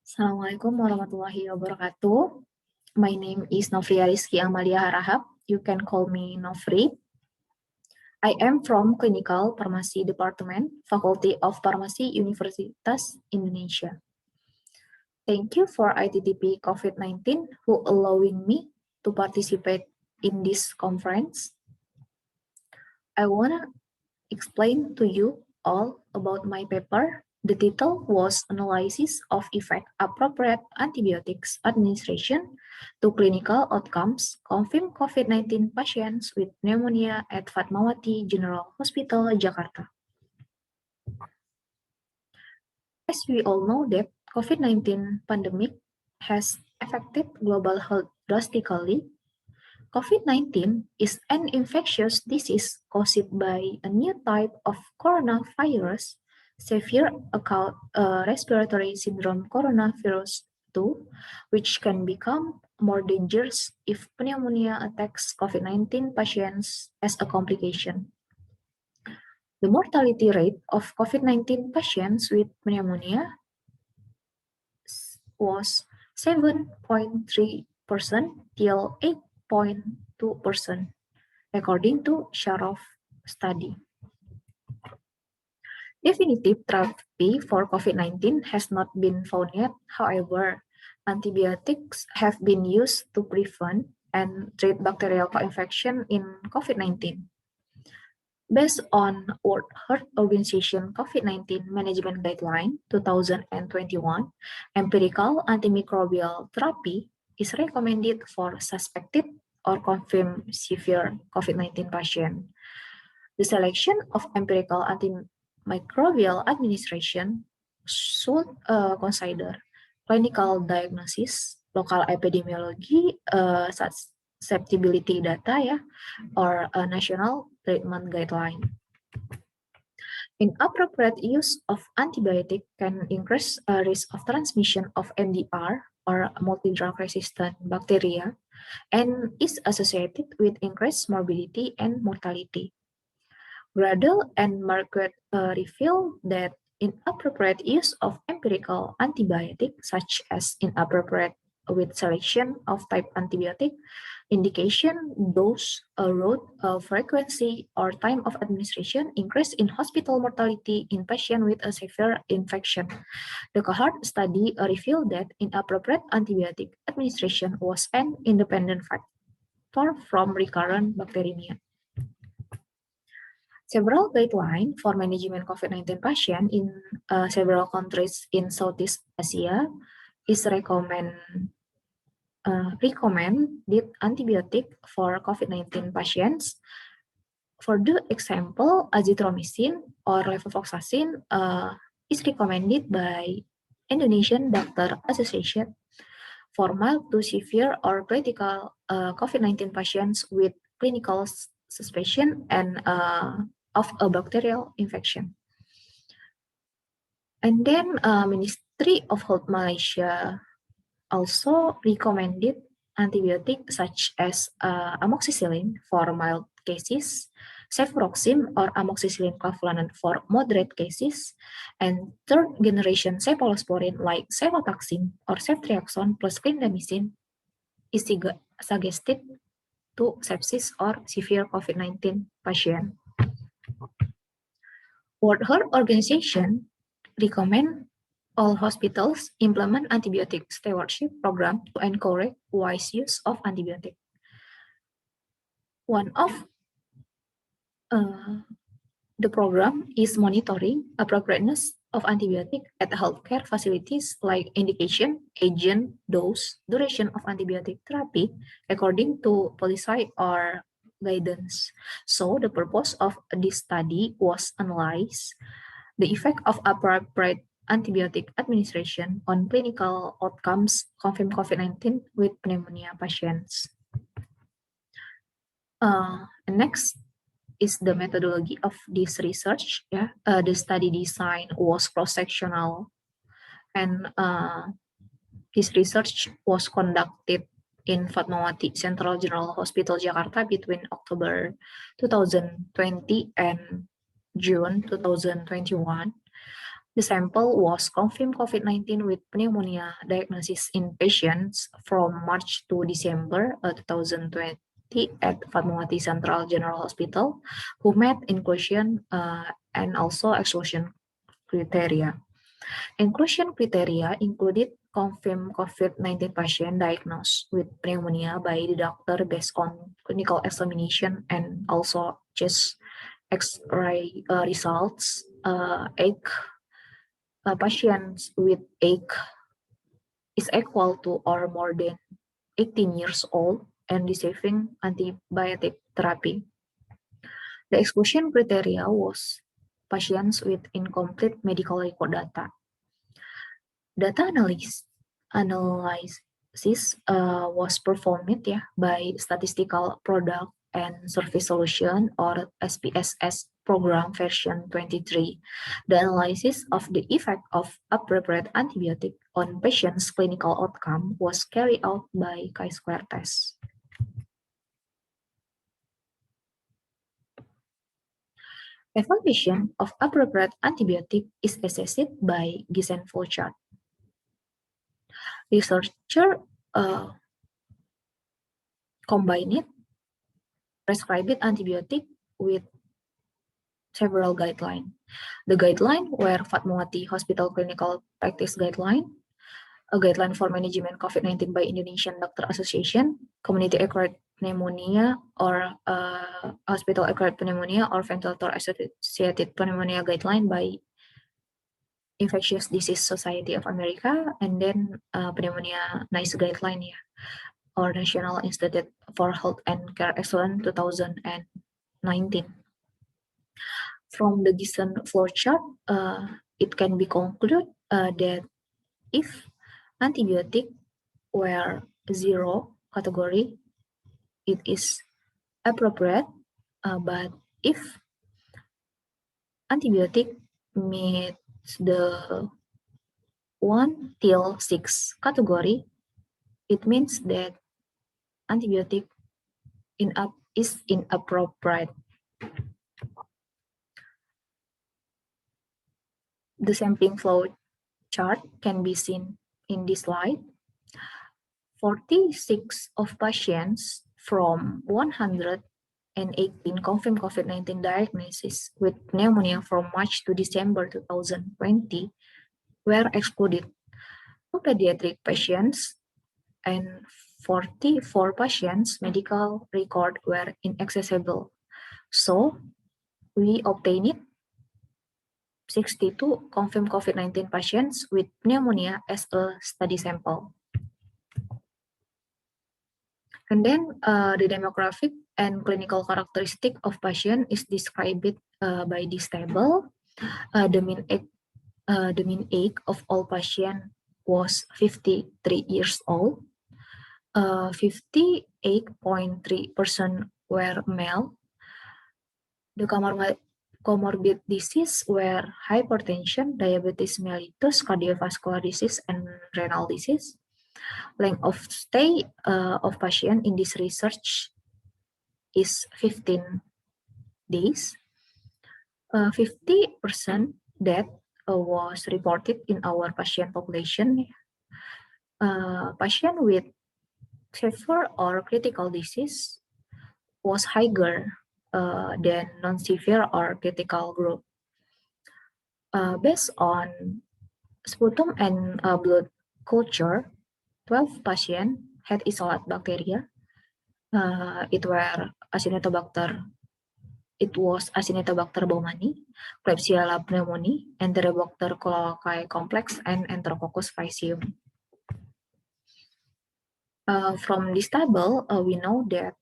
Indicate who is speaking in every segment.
Speaker 1: Assalamualaikum warahmatullahi wabarakatuh. My name is Novria Rizky Amalia Harahap. You can call me Novri. I am from Clinical Pharmacy Department, Faculty of Pharmacy, Universitas Indonesia. Thank you for ITTP COVID-19 who allowing me to participate in this conference. I want to explain to you all about my paper. The title was Analysis of Effect Appropriate Antibiotics Administration to Clinical Outcomes Confirmed COVID-19 Patients with Pneumonia at Fatmawati General Hospital, Jakarta. As we all know that COVID-19 pandemic has affected global health drastically. COVID-19 is an infectious disease caused by a new type of coronavirus, severe acute respiratory syndrome coronavirus 2, which can become more dangerous if pneumonia attacks COVID-19 patients as a complication. The mortality rate of COVID-19 patients with pneumonia was 7.3% till 8.2%, according to Sharoff study. Definitive therapy for COVID-19 has not been found yet. However, antibiotics have been used to prevent and treat bacterial co-infection in COVID-19. Based on World Health Organization COVID-19 Management Guideline 2021, empirical antimicrobial therapy is recommended for suspected or confirmed severe COVID-19 patient. The selection of empirical antimicrobial administration should consider clinical diagnosis, local epidemiology, susceptibility data, or a national treatment guideline. Inappropriate use of antibiotic can increase a risk of transmission of MDR or multi-drug resistant bacteria and is associated with increased morbidity and mortality. Gradle and Marquette reveal that inappropriate use of empirical antibiotic, such as inappropriate with selection of type antibiotic, indication, dose, route, frequency, or time of administration increase in hospital mortality in patients with a severe infection. The cohort study revealed that inappropriate antibiotic administration was an independent factor from recurrent bacteremia. Several guidelines for management COVID-19 patients in several countries in Southeast Asia is recommended antibiotic for COVID-19 patients. For the example, azithromycin or levofloxacin is recommended by Indonesian Doctor Association for mild to severe or critical COVID-19 patients with clinical suspicion and of a bacterial infection. And then Ministry of Health Malaysia also recommended antibiotic such as amoxicillin for mild cases, cefuroxime or amoxicillin clavulanate for moderate cases, and third-generation cephalosporin like cefotaxime or ceftriaxone plus clindamycin is suggested to sepsis or severe COVID-19 patient. World Health Organization recommend all hospitals implement antibiotic stewardship program to encourage wise use of antibiotic. One of the program is monitoring appropriateness of antibiotic at healthcare facilities like indication, agent, dose, duration of antibiotic therapy according to policy or guidance. So the purpose of this study was analyze the effect of appropriate antibiotic administration on clinical outcomes confirmed COVID-19 with pneumonia patients. Next is the methodology of this research. The study design was cross-sectional, and this research was conducted in Fatmawati Central General Hospital, Jakarta between October 2020 and June 2021. The sample was confirmed COVID-19 with pneumonia diagnosis in patients from March to December 2020 at Fatmawati Central General Hospital, who met inclusion and also exclusion criteria. Inclusion criteria included confirmed COVID-19 patient diagnosed with pneumonia by the doctor based on clinical examination and also chest X-ray results, patients with age is equal to or more than 18 years old and receiving antibiotic therapy. The exclusion criteria was patients with incomplete medical record data. Data analysis was performed by Statistical Product and Service Solution or SPSS program version 23. The analysis of the effect of appropriate antibiotic on patients' clinical outcome was carried out by chi-square test. Evaluation of appropriate antibiotic is assessed by Giessen flowchart. Researcher combined prescribed antibiotic with several guidelines. The guideline were Fatmawati Hospital Clinical Practice Guideline, a guideline for management COVID-19 by Indonesian Doctor Association, community-acquired pneumonia or hospital-acquired pneumonia or ventilator-associated pneumonia guideline by Infectious Disease Society of America, and then pneumonia NICE guideline or National Institute for Health and Care Excellence 2019. From the Giessen flowchart, it can be concluded that if antibiotic were 0 category, it is appropriate, but if antibiotic meets the 1 till 6 category, it means that antibiotic is inappropriate. The sampling flow chart can be seen in this slide. 46 of patients from 118 confirmed COVID-19 diagnosis with pneumonia from March to December 2020 were excluded. 2 pediatric patients and 44 patients' medical record were inaccessible. So, we obtained 62 confirmed COVID-19 patients with pneumonia as a study sample. And then the demographic and clinical characteristic of patient is described by this table. The mean age of all patients was 53 years old. 58.3% were male. The comorbid disease were hypertension, diabetes mellitus, cardiovascular disease, and renal disease. Length of stay of patient in this research is 15 days. 50% death was reported in our patient population. Patient with severe or critical disease was higher than non-severe or critical group. Based on sputum and blood culture, 12 patients had isolate bacteria. It was Acinetobacter baumannii, Klebsiella pneumoniae, Enterobacter cholerae complex, and Enterococcus faecium. From this table, we know that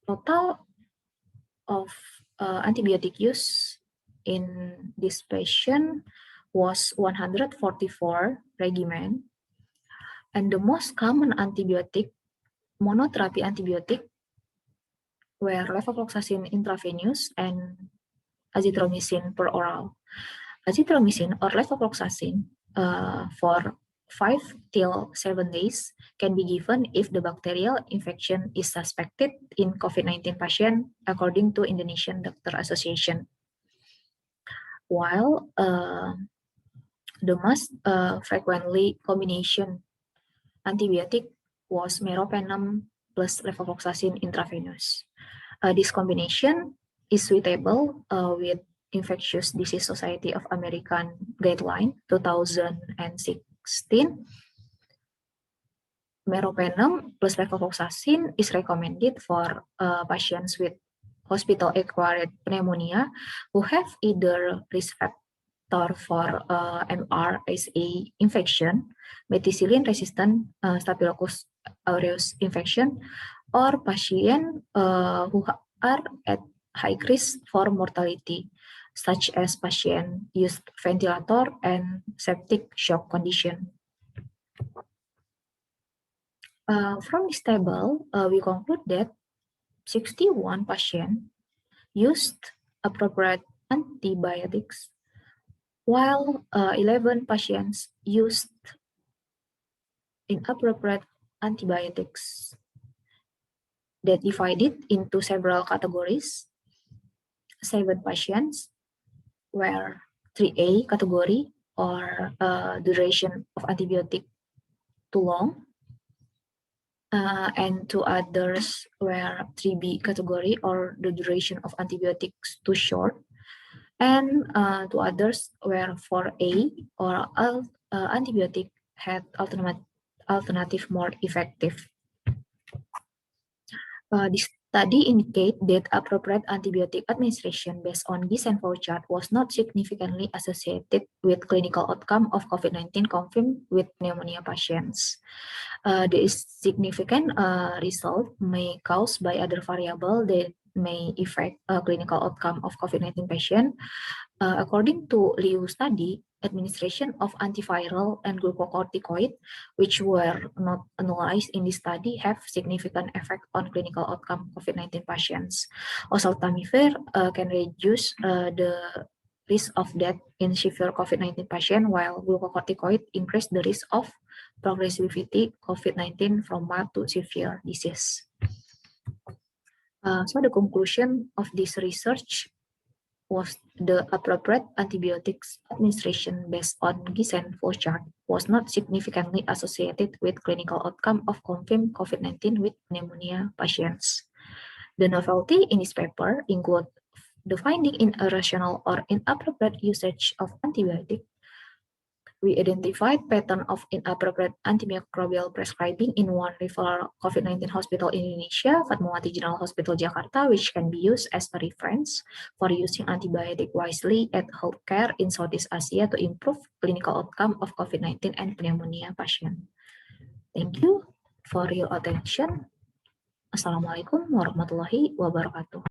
Speaker 1: total of antibiotic use in this patient was 144 regimen, and the most common antibiotic, monotherapy antibiotic, were levofloxacin intravenous and azithromycin per oral. Azithromycin or levofloxacin for 5 till 7 days can be given if the bacterial infection is suspected in COVID-19 patient according to Indonesian Doctor Association. While The most frequently combination antibiotic was meropenem plus levofloxacin intravenous. This combination is suitable with Infectious Disease Society of American Guideline 2016. Meropenem plus levofloxacin is recommended for patients with hospital-acquired pneumonia who have either risk factor for MRSA infection, methicillin-resistant Staphylococcus aureus infection, or patients who are at high risk for mortality, such as patients used ventilator and septic shock condition. From this table, we conclude that 61 patients used appropriate antibiotics, while 11 patients used inappropriate antibiotics. That divided into several categories. 7 patients were 3A category, or duration of antibiotic too long, and 2 others were 3B category, or the duration of antibiotics too short, and 2 others were 4A, or antibiotic had alternative more effective. This study indicate that appropriate antibiotic administration based on Guillain-Barré chart was not significantly associated with clinical outcome of COVID-19 confirmed with pneumonia patients. The significant result may caused by other variable that may affect clinical outcome of COVID-19 patient. According to Liu study, administration of antiviral and glucocorticoid, which were not analyzed in this study, have significant effect on clinical outcome COVID-19 patients. Oseltamivir can reduce the risk of death in severe COVID-19 patient, while glucocorticoid increase the risk of progressivity COVID-19 from mild to severe disease. So the conclusion of this research was the appropriate antibiotics administration based on Guillain-Barré chart was not significantly associated with clinical outcome of confirmed COVID-19 with pneumonia patients. The novelty in this paper include the finding in irrational or inappropriate usage of antibiotic. We identified pattern of inappropriate antimicrobial prescribing in one referral COVID-19 hospital in Indonesia, Fatmawati General Hospital Jakarta, which can be used as a reference for using antibiotic wisely at healthcare in Southeast Asia to improve clinical outcome of COVID-19 and pneumonia patient. Thank you for your attention. Assalamualaikum warahmatullahi wabarakatuh.